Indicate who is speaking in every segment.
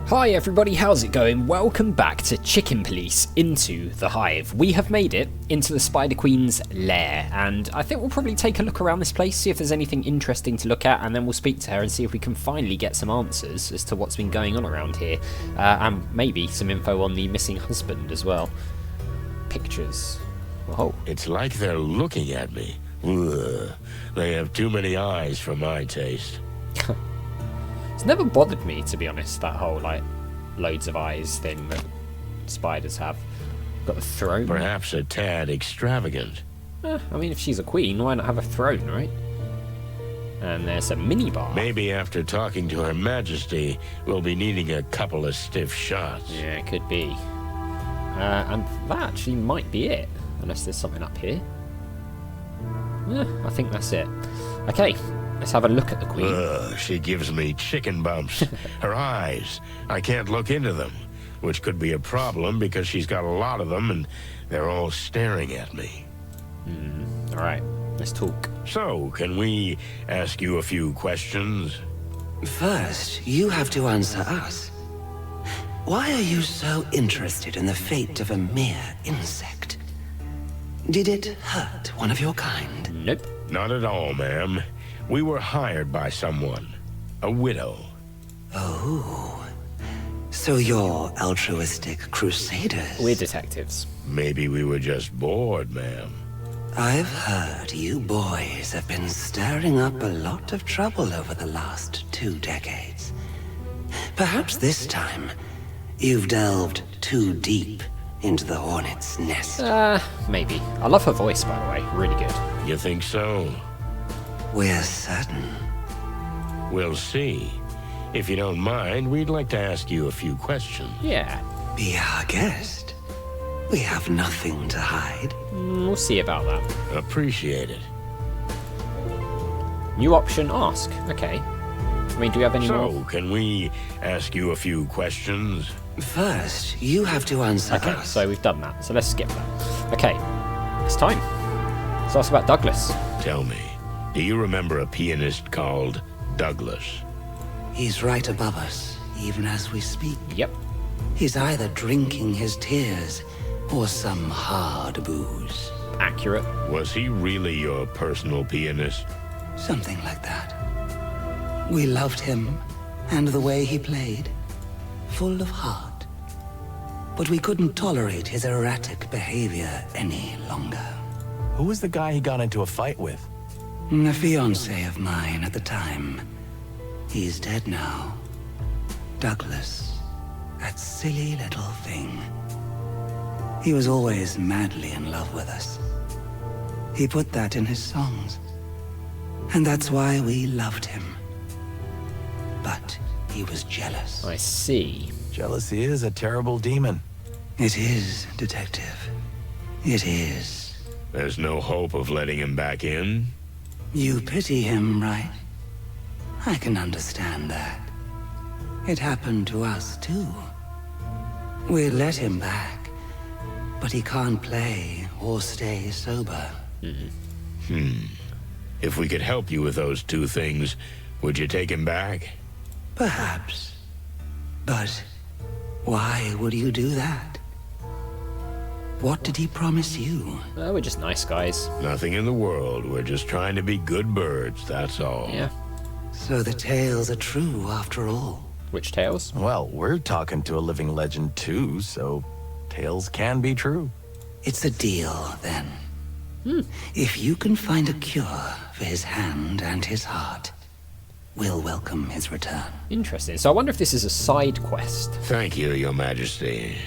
Speaker 1: Hi everybody, how's it going? Welcome back to Chicken Police Into the Hive. We have made it into the Spider Queen's lair, and I think we'll probably take a look around this place, see if there's anything interesting to look at, and then we'll speak to her and see if we can finally get some answers as to what's been going on around here, and maybe some info on the missing husband as well. Pictures. Whoa.
Speaker 2: It's like they're looking at me. Ugh. They have too many eyes for my taste.
Speaker 1: It's never bothered me, to be honest, that whole, like, loads of eyes thing that spiders have. Got a throne.
Speaker 2: Perhaps a tad extravagant.
Speaker 1: I mean, if she's a queen, why not have a throne, right? And there's a minibar.
Speaker 2: Maybe after talking to Her Majesty, we'll be needing a couple of stiff shots.
Speaker 1: Yeah, it could be. And that actually might be it, unless there's something up here. I think that's it. Okay. Let's have a look at the queen.
Speaker 2: Ugh, she gives me chicken bumps. Her eyes, I can't look into them, which could be a problem because she's got a lot of them and they're all staring at me.
Speaker 1: All right, let's talk.
Speaker 2: So, can we ask you a few questions?
Speaker 3: First, you have to answer us. Why are you so interested in the fate of a mere insect? Did it hurt one of your kind?
Speaker 1: Nope.
Speaker 2: Not at all, ma'am. We were hired by someone. A widow.
Speaker 3: Oh. So you're altruistic crusaders?
Speaker 1: We're detectives.
Speaker 2: Maybe we were just bored, ma'am.
Speaker 3: I've heard you boys have been stirring up a lot of trouble over the last 2 decades. Perhaps this time, you've delved too deep into the hornet's nest.
Speaker 1: Maybe. I love her voice, by the way. Really good.
Speaker 2: You think so?
Speaker 3: We're certain.
Speaker 2: We'll see. If you don't mind, we'd like to ask you a few questions.
Speaker 1: Yeah.
Speaker 3: Be our guest. We have nothing to hide.
Speaker 1: We'll see about that.
Speaker 2: Appreciate it.
Speaker 1: New option, ask. Okay. I mean, do we have any more?
Speaker 2: So, can we ask you a few questions?
Speaker 3: First, you have to answer
Speaker 1: Okay,
Speaker 3: us.
Speaker 1: so we've done that. So let's skip that. Okay. It's time. Let's ask about Douglas.
Speaker 2: Tell me, do you remember a pianist called Douglas?
Speaker 3: He's right above us, even as we speak.
Speaker 1: Yep.
Speaker 3: He's either drinking his tears or some hard booze.
Speaker 1: Accurate.
Speaker 2: Was he really your personal pianist?
Speaker 3: Something like that. We loved him and the way he played. Full of heart. But we couldn't tolerate his erratic behavior any longer.
Speaker 4: Who was the guy he got into a fight with?
Speaker 3: A fiancé of mine at the time. He's dead now. Douglas. That silly little thing. He was always madly in love with us. He put that in his songs. And that's why we loved him. But he was jealous.
Speaker 1: I see.
Speaker 4: Jealousy is a terrible demon.
Speaker 3: It is, Detective. It is.
Speaker 2: There's no hope of letting him back in?
Speaker 3: You pity him, right? I can understand that. It happened to us, too. We let him back, but he can't play or stay sober.
Speaker 2: If we could help you with those 2 things, would you take him back?
Speaker 3: Perhaps. But why would you do that? What did he promise you?
Speaker 1: We're just nice guys.
Speaker 2: Nothing in the world. We're just trying to be good birds, that's all.
Speaker 1: Yeah.
Speaker 3: So the tales are true after all.
Speaker 1: Which tales?
Speaker 4: Well, we're talking to a living legend too, so tales can be true.
Speaker 3: It's a deal, then. If you can find a cure for his hand and his heart, we'll welcome his return.
Speaker 1: Interesting. So I wonder if this is a side quest.
Speaker 2: Thank you, Your Majesty.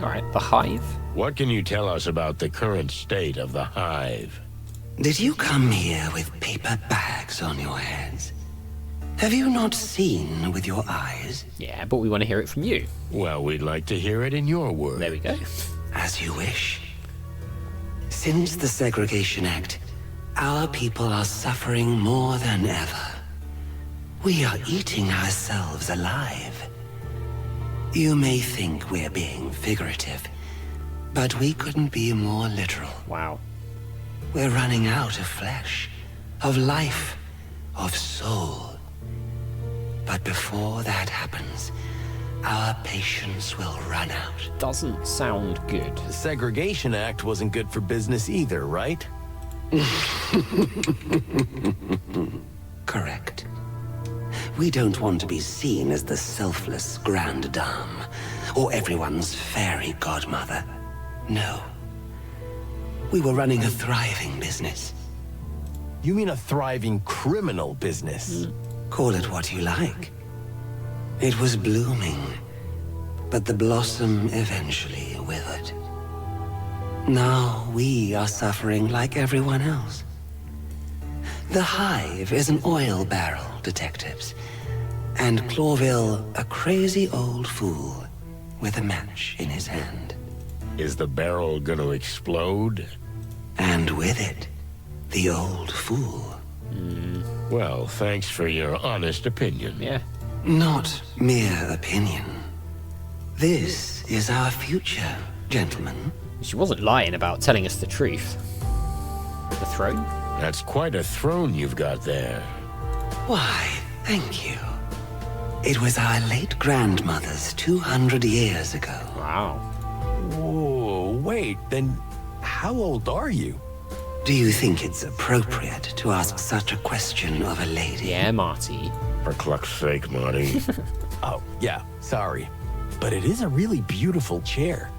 Speaker 1: Alright, the Hive.
Speaker 2: What can you tell us about the current state of the Hive?
Speaker 3: Did you come here with paper bags on your heads? Have you not seen with your eyes?
Speaker 1: Yeah, but we want to hear it from you.
Speaker 2: Well, we'd like to hear it in your words.
Speaker 1: There we go.
Speaker 3: As you wish. Since the Segregation Act, our people are suffering more than ever. We are eating ourselves alive. You may think we're being figurative, but we couldn't be more literal.
Speaker 1: Wow.
Speaker 3: We're running out of flesh, of life, of soul. But before that happens, our patience will run out.
Speaker 1: Doesn't sound good.
Speaker 4: The Segregation Act wasn't good for business either, right?
Speaker 3: Correct. We don't want to be seen as the selfless grande dame, or everyone's fairy godmother. No. We were running a thriving business.
Speaker 4: You mean a thriving criminal business?
Speaker 3: Call it what you like. It was blooming, but the blossom eventually withered. Now we are suffering like everyone else. The Hive is an oil barrel, detectives, and Clawville a crazy old fool with a match in his hand.
Speaker 2: Is the barrel gonna explode?
Speaker 3: And with it, the old fool.
Speaker 2: Well, thanks for your honest opinion.
Speaker 1: Yeah.
Speaker 3: Not mere opinion. This is our future, gentlemen.
Speaker 1: She wasn't lying about telling us the truth. The throne?
Speaker 2: That's quite a throne you've got there.
Speaker 3: Why, thank you. It was our late grandmother's 200 years ago.
Speaker 1: Wow.
Speaker 4: Whoa, wait, then how old are you?
Speaker 3: Do you think it's appropriate to ask such a question of a lady?
Speaker 1: Yeah, Marty.
Speaker 2: For cluck's sake, Marty.
Speaker 4: Oh, yeah, sorry. But it is a really beautiful chair.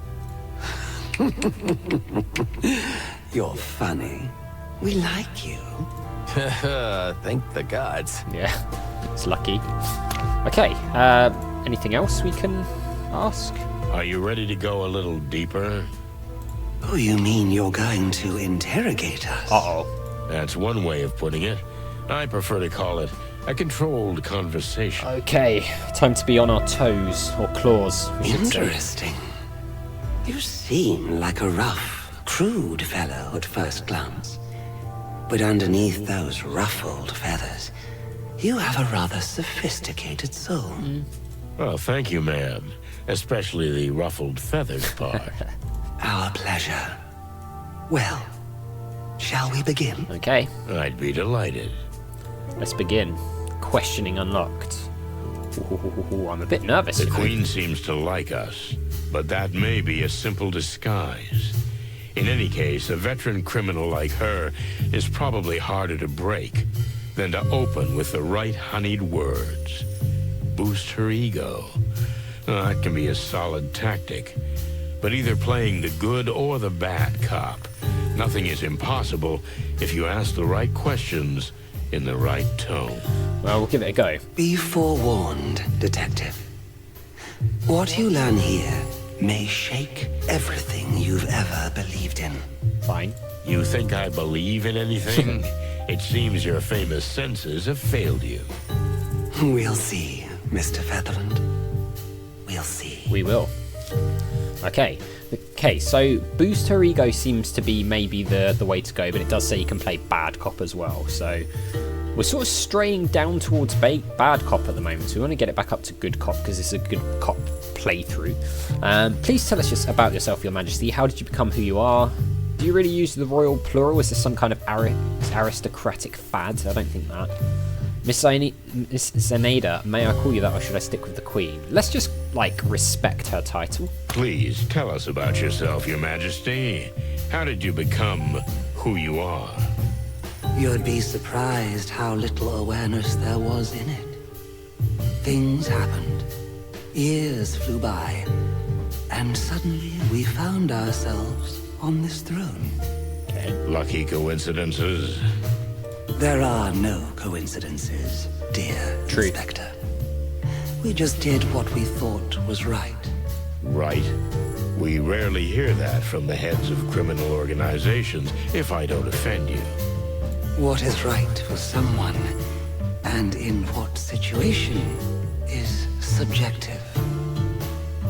Speaker 3: You're funny. We like you.
Speaker 4: Thank the gods.
Speaker 1: Yeah. It's lucky. Okay, anything else we can ask?
Speaker 2: Are you ready to go a little deeper?
Speaker 3: Oh, you mean you're going to interrogate us?
Speaker 1: Uh-oh.
Speaker 2: That's one way of putting it. I prefer to call it a controlled conversation.
Speaker 1: Okay, time to be on our toes, or claws, we should say.
Speaker 3: Interesting. You seem like a rough, crude fellow at first glance. But underneath those ruffled feathers, you have a rather sophisticated soul.
Speaker 2: Well, thank you, ma'am. Especially the ruffled feathers part.
Speaker 3: Our pleasure. Well, shall we begin?
Speaker 1: Okay,
Speaker 2: I'd be delighted.
Speaker 1: let's begin. Questioning unlocked. Ooh, I'm a bit nervous.
Speaker 2: The
Speaker 1: you know.
Speaker 2: Queen seems to like us, but that may be a simple disguise. In any case, a veteran criminal like her is probably harder to break than to open with the right honeyed words. Boost her ego. That can be a solid tactic. But either playing the good or the bad cop, nothing is impossible if you ask the right questions in the right tone.
Speaker 1: Well, we'll give it a go.
Speaker 3: Be forewarned, detective. What you learn here may shake everything you've ever believed in.
Speaker 1: Fine.
Speaker 2: You think I believe in anything? It seems your famous senses have failed you.
Speaker 3: We'll see, Mr. Featherland. We'll see.
Speaker 1: We will. Okay. Okay, so boost her ego seems to be maybe the way to go, but it does say you can play bad cop as well. So we're sort of straying down towards bad cop at the moment. So we want to get it back up to good cop because it's a good cop playthrough. Please tell us just about yourself, Your Majesty. How did you become who you are? Do you really use the royal plural? Is this some kind of aristocratic fad? I don't think that. Miss Zenaida, may I call you that or should I stick with the Queen? Let's just, like, respect her title.
Speaker 2: Please tell us about yourself, Your Majesty. How did you become who you are?
Speaker 3: You'd be surprised how little awareness there was in it. Things happened. Years flew by. And suddenly we found ourselves on this throne.
Speaker 1: Okay.
Speaker 2: Lucky coincidences?
Speaker 3: There are no coincidences, dear
Speaker 1: True.
Speaker 3: Inspector. We just did what we thought was right.
Speaker 2: Right. We rarely hear that from the heads of criminal organizations, if I don't offend you.
Speaker 3: What is right for someone, and in what situation, is subjective.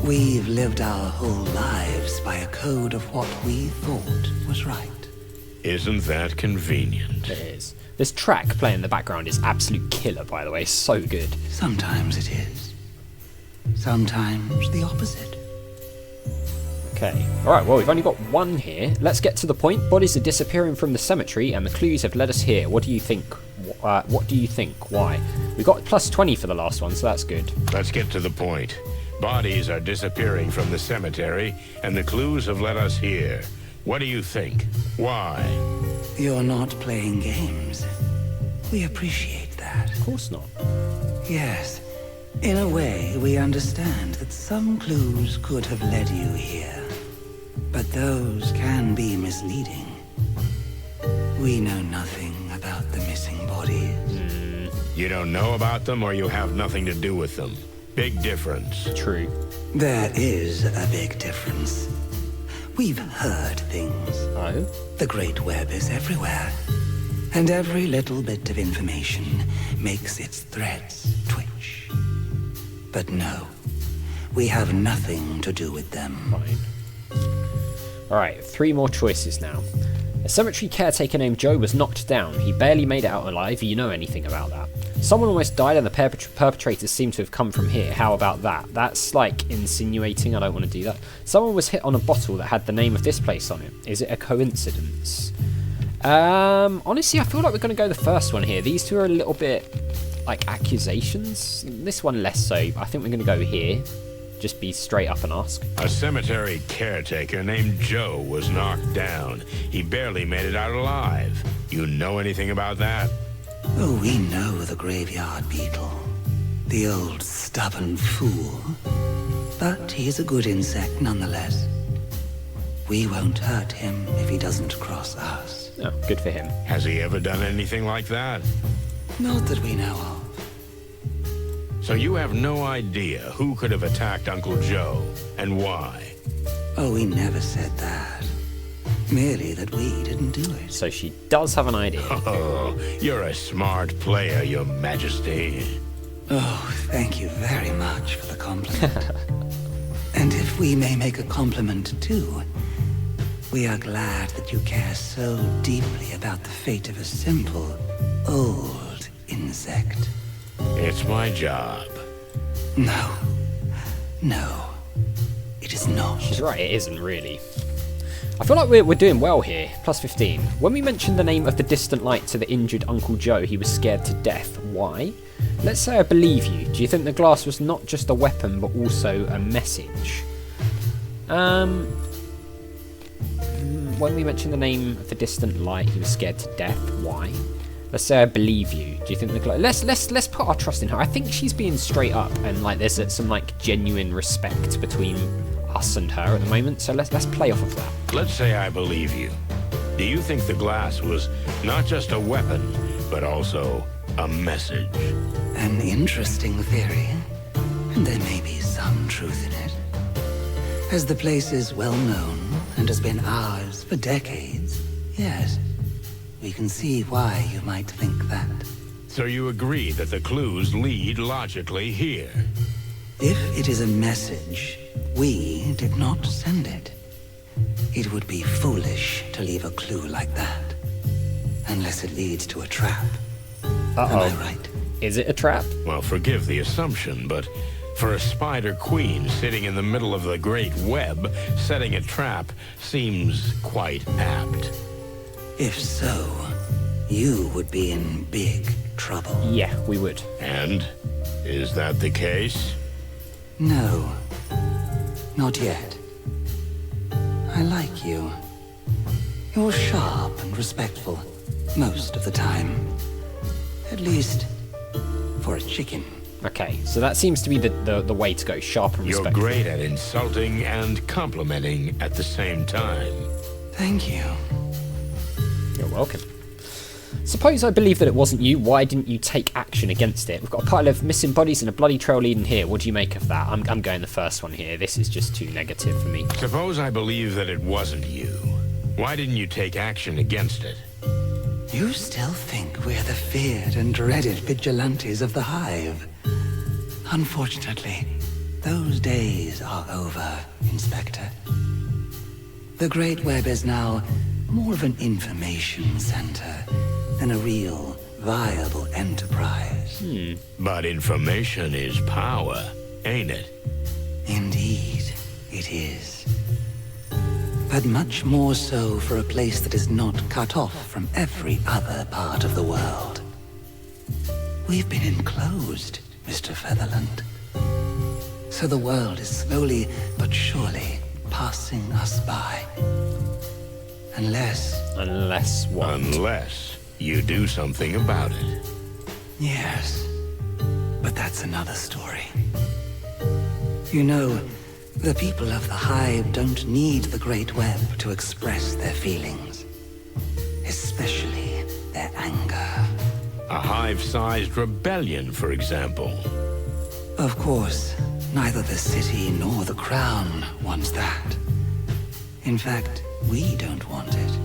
Speaker 3: We've lived our whole lives by a code of what we thought was right.
Speaker 2: Isn't that convenient?
Speaker 1: It is. This track playing in the background is absolute killer, by the way. It's so good.
Speaker 3: Sometimes it is. Sometimes the opposite.
Speaker 1: Okay. Alright, well, we've only got one here. Let's get to the point. Bodies are disappearing from the cemetery, and the clues have led us here. What do you think? What do you think? Why? We got plus 20 for the last one, so that's good.
Speaker 2: Let's get to the point. Bodies are disappearing from the cemetery, and the clues have led us here. What do you think? Why?
Speaker 3: You're not playing games. We appreciate that.
Speaker 1: Of course not.
Speaker 3: Yes. In a way, we understand that some clues could have led you here. But those can be misleading. We know nothing about the missing bodies.
Speaker 2: You don't know about them, or you have nothing to do with them. Big difference.
Speaker 1: True.
Speaker 3: There is a big difference. We've heard things.
Speaker 1: Oh?
Speaker 3: The Great Web is everywhere. And every little bit of information makes its threads twitch. But no, we have nothing to do with them.
Speaker 1: Fine. Alright, 3 more choices now. A cemetery caretaker named Joe was knocked down. He barely made it out alive. Do you know anything about that? Someone almost died and the perpetrators seem to have come from here. How about that? That's like insinuating. I don't want to do that. Someone was hit on a bottle that had the name of this place on it. Is it a coincidence? Honestly, I feel like we're going to go the first one here. These two are a little bit like accusations. This one less so. I think we're going to go here. Just be straight up and ask.
Speaker 2: A cemetery caretaker named Joe was knocked down. He barely made it out alive. You know anything about that?
Speaker 3: Oh, we know the graveyard beetle. The old stubborn fool. But he's a good insect nonetheless. We won't hurt him if he doesn't cross us.
Speaker 1: Oh, good for him.
Speaker 2: Has he ever done anything like that?
Speaker 3: Not that we know of.
Speaker 2: So you have no idea who could have attacked Uncle Joe, and why?
Speaker 3: Oh, we never said that. Merely that we didn't do it.
Speaker 1: So she does have an idea.
Speaker 2: Oh, you're a smart player, Your Majesty.
Speaker 3: Oh, thank you very much for the compliment. And if we may make a compliment too, we are glad that you care so deeply about the fate of a simple, old insect.
Speaker 2: It's my job.
Speaker 3: No. No. It is not.
Speaker 1: She's right, it isn't really. I feel like we're doing well here. Plus 15. When we mentioned the name of the distant light to the injured Uncle Joe, he was scared to death. Why? Let's say I believe you. Do you think the glass was not just a weapon, but also a message? When we mentioned the name of the distant light, he was scared to death. Why? Let's say I believe you. Do you think the glass... Let's put our trust in her. I think she's being straight up, and like there's some like genuine respect between us and her at the moment. So let's play off of that.
Speaker 2: Let's say I believe you. Do you think the glass was not just a weapon, but also a message?
Speaker 3: An interesting theory. And there may be some truth in it. As the place is well known and has been ours for decades, yes, we can see why you might think that.
Speaker 2: So you agree that the clues lead logically here?
Speaker 3: If it is a message, we did not send it. It would be foolish to leave a clue like that. Unless it leads to a trap. Am I right?
Speaker 1: Is it a trap?
Speaker 2: Well, forgive the assumption, but for a spider queen sitting in the middle of the great web, setting a trap seems quite apt.
Speaker 3: If so, you would be in big trouble.
Speaker 1: Yeah, we would.
Speaker 2: And? Is that the case?
Speaker 3: No. Not yet. I like you. You're sharp and respectful, most of the time. At least, for a chicken.
Speaker 1: Okay, so that seems to be the way to go. Sharp and
Speaker 2: You're
Speaker 1: respectful.
Speaker 2: great at insulting and complimenting at the same time.
Speaker 3: Thank you.
Speaker 1: You're welcome. Suppose I believe that it wasn't you, why didn't you take action against it? We've got a pile of missing bodies and a bloody trail leading here. What do you make of that? I'm going the first one here. This is just too negative for me.
Speaker 2: Suppose I believe that it wasn't you. Why didn't you take action against it?
Speaker 3: You still think we're the feared and dreaded vigilantes of the Hive. Unfortunately, those days are over, Inspector. The Great Web is now more of an information center than a real, viable enterprise.
Speaker 2: But information is power, ain't it?
Speaker 3: Indeed, it is. But much more so for a place that is not cut off from every other part of the world. We've been enclosed, Mr. Featherland. So the world is slowly but surely passing us by.
Speaker 1: Unless what?
Speaker 2: Unless you do something about it.
Speaker 3: Yes, but that's another story. You know, the people of the Hive don't need the Great Web to express their feelings. Especially their anger.
Speaker 2: A hive-sized rebellion, for example.
Speaker 3: Of course, neither the city nor the crown wants that. In fact, we don't want it.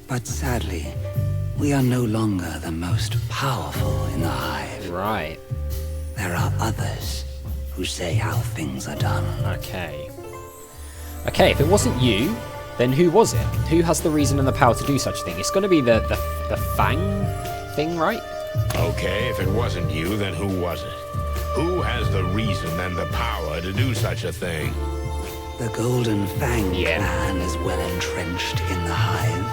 Speaker 3: But sadly, we are no longer the most powerful in the Hive.
Speaker 1: Right.
Speaker 3: There are others who say how things are done.
Speaker 1: Okay. Okay, if it wasn't you, then who was it? Who has the reason and the power to do such a thing? It's going to be the Fang thing, right?
Speaker 2: Okay, if it wasn't you, then who was it? Who has the reason and the power to do such a thing?
Speaker 3: The Golden Fang clan is well entrenched in the Hive.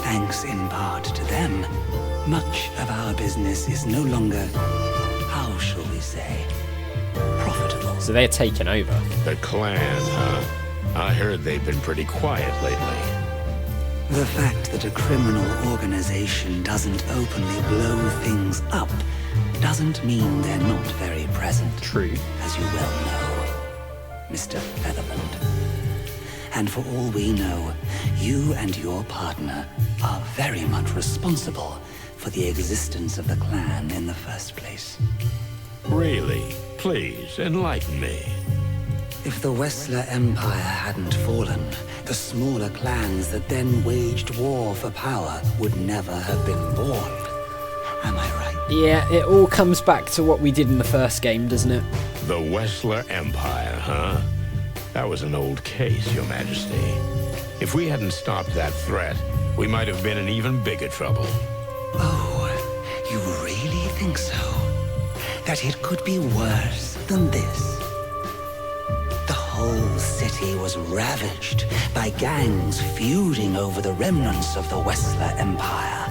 Speaker 3: Thanks in part to them, much of our business is no longer, how shall we say, profitable.
Speaker 1: So they're taken over.
Speaker 2: The clan, huh? I heard they've been pretty quiet lately.
Speaker 3: The fact that a criminal organization doesn't openly blow things up doesn't mean they're not very present.
Speaker 1: True.
Speaker 3: As you well know, Mr. Featherland. And for all we know, you and your partner are very much responsible for the existence of the clan in the first place.
Speaker 2: Really? Please, enlighten me.
Speaker 3: If the Wessler Empire hadn't fallen, the smaller clans that then waged war for power would never have been born. Am I right?
Speaker 1: Yeah, it all comes back to what we did in the first game, doesn't it?
Speaker 2: The Wessler Empire, huh? That was an old case, Your Majesty. If we hadn't stopped that threat, we might have been in even bigger trouble.
Speaker 3: Oh, you really think so? That it could be worse than this? The whole city was ravaged by gangs feuding over the remnants of the Wessler Empire.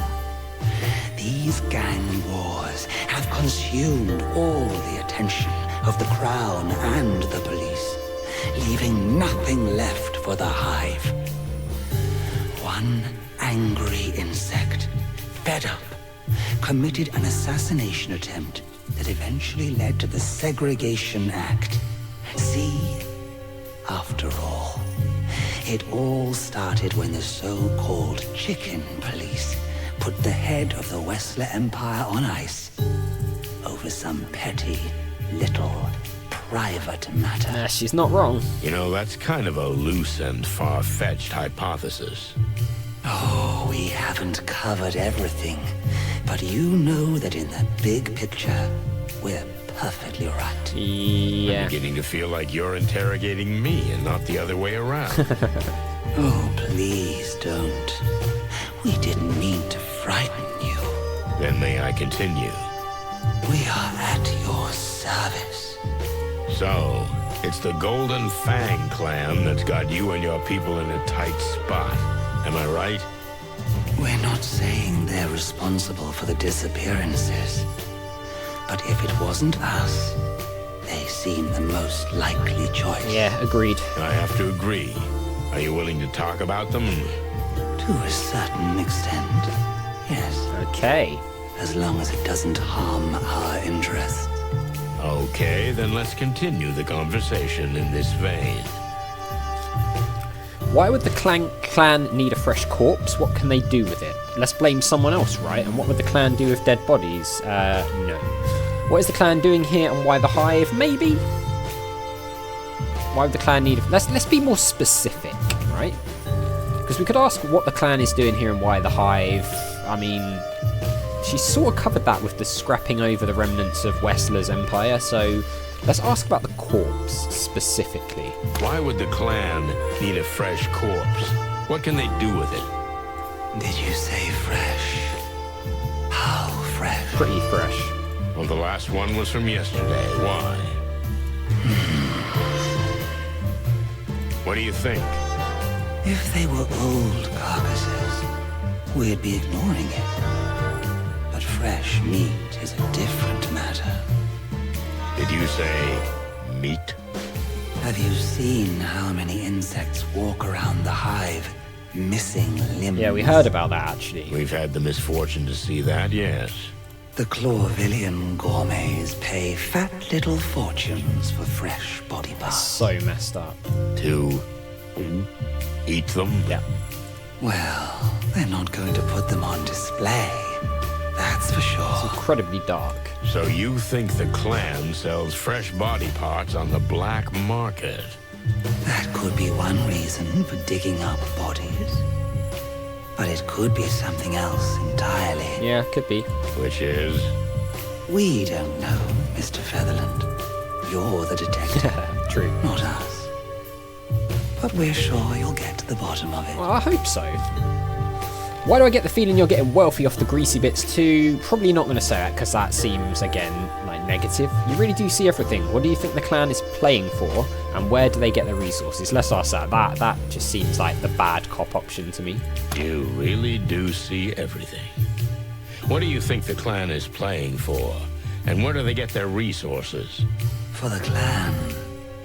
Speaker 3: These gang wars have consumed all the attention of the Crown and the police, leaving nothing left for the Hive. One angry insect, fed up, committed an assassination attempt that eventually led to the Segregation Act. See, after all, it all started when the so-called Chicken Police put the head of the Wessler Empire on ice over some petty, little, private matter.
Speaker 1: She's not wrong.
Speaker 2: You know, that's kind of a loose and far-fetched hypothesis.
Speaker 3: Oh, we haven't covered everything, but you know that in the big picture, we're perfectly right.
Speaker 1: Yeah.
Speaker 2: I'm beginning to feel like you're interrogating me and not the other way around.
Speaker 3: Oh, please don't. We didn't mean to frighten you.
Speaker 2: Then may I continue?
Speaker 3: We are at your service.
Speaker 2: So, it's the Golden Fang clan that's got you and your people in a tight spot. Am I right?
Speaker 3: We're not saying they're responsible for the disappearances. But if it wasn't us, they seem the most likely choice.
Speaker 1: Yeah, agreed.
Speaker 2: I have to agree. Are you willing to talk about them?
Speaker 3: To a certain extent, yes.
Speaker 1: Okay.
Speaker 3: As long as it doesn't harm our interests.
Speaker 2: Okay, then let's continue the conversation in this vein.
Speaker 1: Why would the clan need a fresh corpse? What can they do with it? Let's blame someone else, right? And what would the clan do with dead bodies? No. What is the clan doing here and why the Hive? Maybe? Why would the clan need... Let's be more specific, right? Because we could ask what the clan is doing here and why the Hive. I mean, she sort of covered that with the scrapping over the remnants of Wessler's empire, so let's ask about the corpse specifically.
Speaker 2: Why would the clan need a fresh corpse? What can they do with it?
Speaker 3: Did you say fresh? How fresh?
Speaker 1: Pretty fresh.
Speaker 2: Well, the last one was from yesterday. Why? What do you think?
Speaker 3: If they were old carcasses, we'd be ignoring it. But fresh meat is a different matter.
Speaker 2: Did you say meat?
Speaker 3: Have you seen how many insects walk around the hive, missing limbs?
Speaker 1: Yeah, we heard about that, actually.
Speaker 2: We've had the misfortune to see that, yes.
Speaker 3: The Clawvillian gourmets pay fat little fortunes for fresh body parts.
Speaker 1: So messed up.
Speaker 2: To eat them?
Speaker 1: Yeah.
Speaker 3: Well, they're not going to put them on display, that's for sure.
Speaker 1: Incredibly dark.
Speaker 2: So you think the clan sells fresh body parts on the black market?
Speaker 3: That could be one reason for digging up bodies. But it could be something else entirely.
Speaker 1: Yeah, could be.
Speaker 2: Which is?
Speaker 3: We don't know, Mr. Featherland. You're the detective,
Speaker 1: True.
Speaker 3: not us. But we're sure you'll get to the bottom of it.
Speaker 1: Well, I hope so. Why do I get the feeling you're getting wealthy off the greasy bits too? Probably not going to say that, because that seems, again, like negative. You really do see everything. What do you think the clan is playing for, and where do they get their resources? Let's ask that. That just seems like the bad cop option to me.
Speaker 2: You really do see everything. What do you think the clan is playing for, and where do they get their resources?
Speaker 3: For the clan,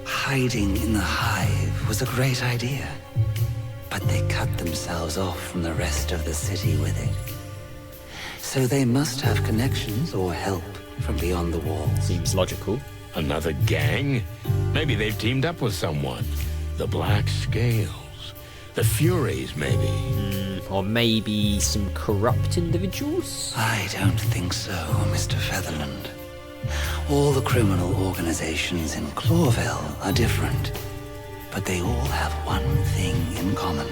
Speaker 3: hiding in the hive was a great idea. But they cut themselves off from the rest of the city with it. So they must have connections or help from beyond the walls.
Speaker 1: Seems logical.
Speaker 2: Another gang? Maybe they've teamed up with someone. The Black Scales. The Furies, maybe.
Speaker 1: Or maybe some corrupt individuals?
Speaker 3: I don't think so, Mr. Featherland. All the criminal organizations in Clawville are different. But they all have one thing in common.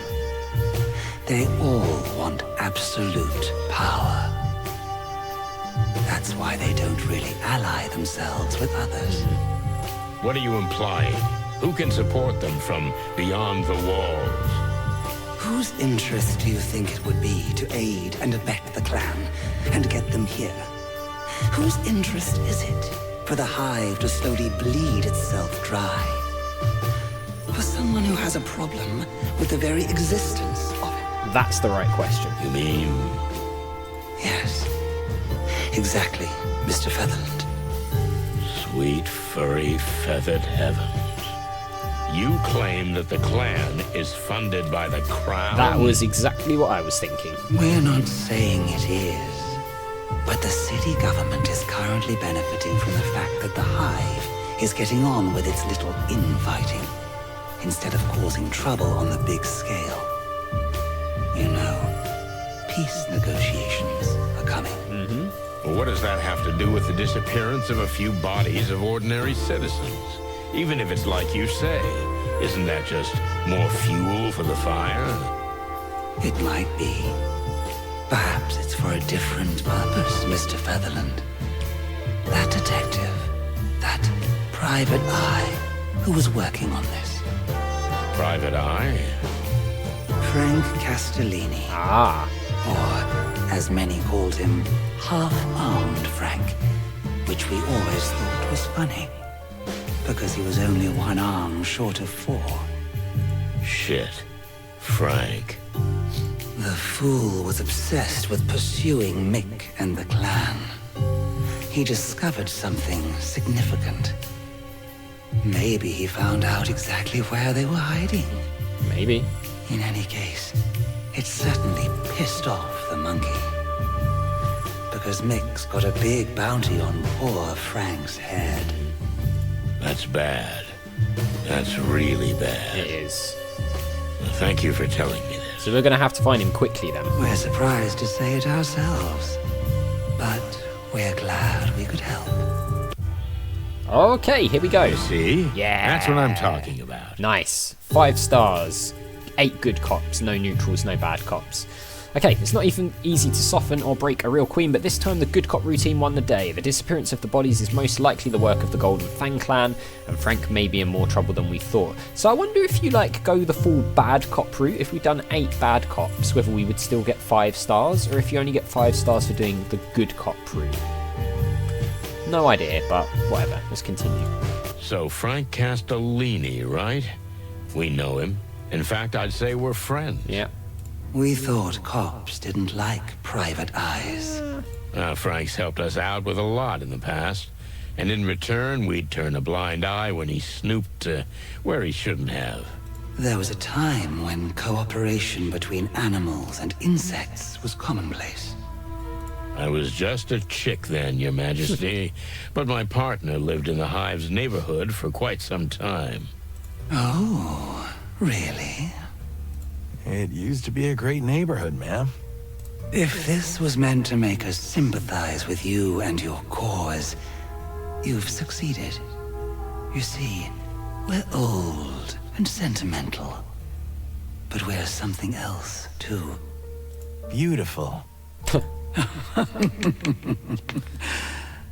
Speaker 3: They all want absolute power. That's why they don't really ally themselves with others.
Speaker 2: What are you implying? Who can support them from beyond the walls?
Speaker 3: Whose interest do you think it would be to aid and abet the clan and get them here? Whose interest is it for the hive to slowly bleed itself dry? For someone who has a problem with the very existence of it.
Speaker 1: That's the right question.
Speaker 2: You mean?
Speaker 3: Yes, exactly, Mr. Featherland.
Speaker 2: Sweet, furry, feathered heavens. You claim that the clan is funded by the crown?
Speaker 1: That was exactly what I was thinking.
Speaker 3: We're not saying it is, but the city government is currently benefiting from the fact that the hive is getting on with its little infighting, instead of causing trouble on the big scale. You know, peace negotiations are coming.
Speaker 2: Well, what does that have to do with the disappearance of a few bodies of ordinary citizens? Even if it's like you say, isn't that just more fuel for the fire?
Speaker 3: It might be. Perhaps it's for a different purpose, Mr. Featherland. That detective, that private eye who was working on this.
Speaker 2: Private Eye?
Speaker 3: Frank Castellini.
Speaker 1: Ah.
Speaker 3: Or, as many called him, half-armed Frank, which we always thought was funny, because he was only one arm short of 4.
Speaker 2: Shit. Frank.
Speaker 3: The fool was obsessed with pursuing Mick and the clan. He discovered something significant. Maybe he found out exactly where they were hiding.
Speaker 1: Maybe.
Speaker 3: In any case, it certainly pissed off the monkey. Because Mick's got a big bounty on poor Frank's head.
Speaker 2: That's bad. That's really bad.
Speaker 1: It is.
Speaker 2: Thank you for telling me this.
Speaker 1: So we're going to have to find him quickly then.
Speaker 3: We're surprised to say it ourselves. But we're glad we could help.
Speaker 1: Okay, here we go.
Speaker 2: See?
Speaker 1: Yeah.
Speaker 2: That's what I'm talking about.
Speaker 1: Nice. 5 stars. 8 good cops. No neutrals, no bad cops. Okay, it's not even easy to soften or break a real queen, but this time the good cop routine won the day. The disappearance of the bodies is most likely the work of the Golden Fang clan, and Frank may be in more trouble than we thought. So I wonder if you go the full bad cop route, if we'd done 8 bad cops, whether we would still get 5 stars, or if you only get 5 stars for doing the good cop route. No idea, but whatever, let's continue.
Speaker 2: So Frank Castellini, right? We know him. In fact, I'd say we're friends.
Speaker 1: Yeah.
Speaker 3: We thought cops didn't like private eyes.
Speaker 2: Frank's helped us out with a lot in the past, and in return, we'd turn a blind eye when he snooped where he shouldn't have.
Speaker 3: There was a time when cooperation between animals and insects was commonplace.
Speaker 2: I was just a chick then, Your Majesty, but my partner lived in the Hive's neighborhood for quite some time.
Speaker 3: Oh, really?
Speaker 4: It used to be a great neighborhood, man.
Speaker 3: If this was meant to make us sympathize with you and your cause, you've succeeded. You see, we're old and sentimental, but we're something else, too.
Speaker 4: Beautiful.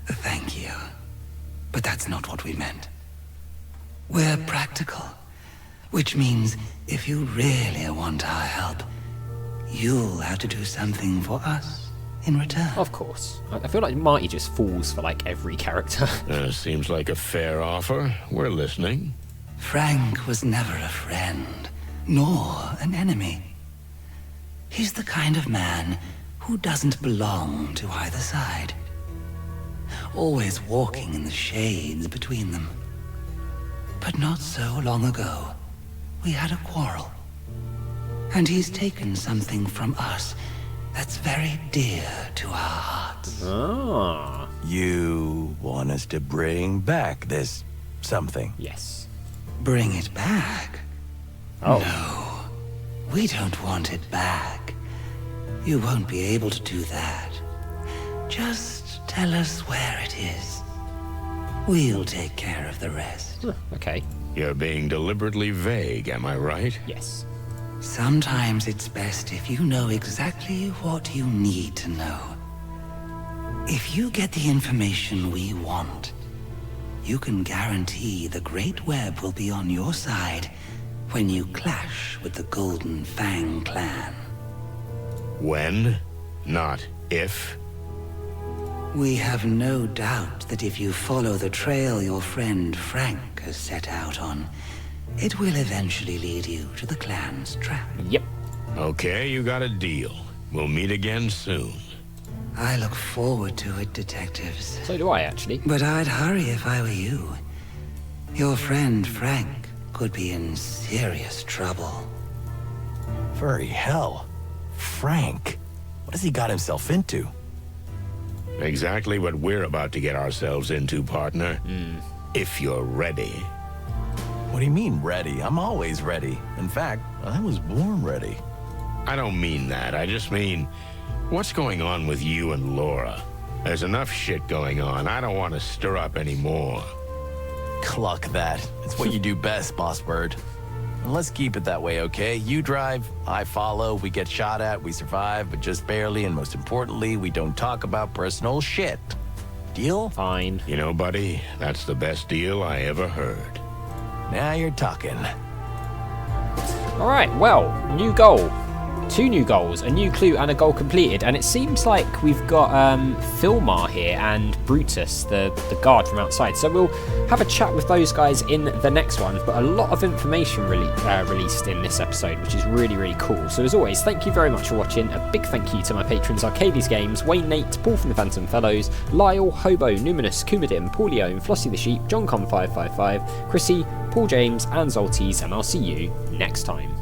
Speaker 3: Thank you. But that's not what we meant. We're practical, which means if you really want our help, you'll have to do something for us in return.
Speaker 1: Of course. I feel like Marty just falls for like every character.
Speaker 2: Seems like a fair offer. We're listening.
Speaker 3: Frank was never a friend, nor an enemy. He's the kind of man who doesn't belong to either side. Always walking in the shades between them. But not so long ago, we had a quarrel. And he's taken something from us that's very dear to our hearts.
Speaker 1: Ah.
Speaker 4: You want us to bring back this something?
Speaker 1: Yes.
Speaker 3: Bring it back?
Speaker 1: Oh.
Speaker 3: No, we don't want it back. You won't be able to do that. Just tell us where it is. We'll take care of the rest.
Speaker 1: Okay.
Speaker 2: You're being deliberately vague, am I right?
Speaker 1: Yes.
Speaker 3: Sometimes it's best if you know exactly what you need to know. If you get the information we want, you can guarantee the Great Web will be on your side when you clash with the Golden Fang clan.
Speaker 2: When, not if.
Speaker 3: We have no doubt that if you follow the trail your friend Frank has set out on, it will eventually lead you to the clan's trap.
Speaker 1: Yep.
Speaker 2: Okay, you got a deal. We'll meet again soon.
Speaker 3: I look forward to it, detectives.
Speaker 1: So do I, actually.
Speaker 3: But I'd hurry if I were you. Your friend Frank could be in serious trouble.
Speaker 4: Furry hell. Frank. What has he got himself into?
Speaker 2: Exactly what we're about to get ourselves into, partner. If you're ready.
Speaker 4: What do you mean, ready? I'm always ready. In fact, I was born ready.
Speaker 2: I don't mean that. I just mean, what's going on with you and Laura? There's enough shit going on. I don't want to stir up any more.
Speaker 4: Cluck that. It's what you do best, Boss Bird. And let's keep it that way, okay? You drive, I follow, we get shot at, we survive, but just barely, and most importantly, we don't talk about personal shit. Deal?
Speaker 1: Fine.
Speaker 2: You know, buddy, that's the best deal I ever heard.
Speaker 4: Now you're talking.
Speaker 1: Alright, well, new goal. 2 new goals, a new clue and a goal completed, and it seems like we've got film-noir here and Brutus, the guard from outside. So we'll have a chat with those guys in the next one, but a lot of information released in this episode, which is really, really cool. So as always, thank you very much for watching. A big thank you to my patrons Arcades Games, Wayne Nate, Paul from the Phantom Fellows, Lyle, Hobo, Numinous, Kumadim, Paulio, Flossie the Sheep, JohnCon555, Chrissy, Paul James, and Zoltes, and I'll see you next time.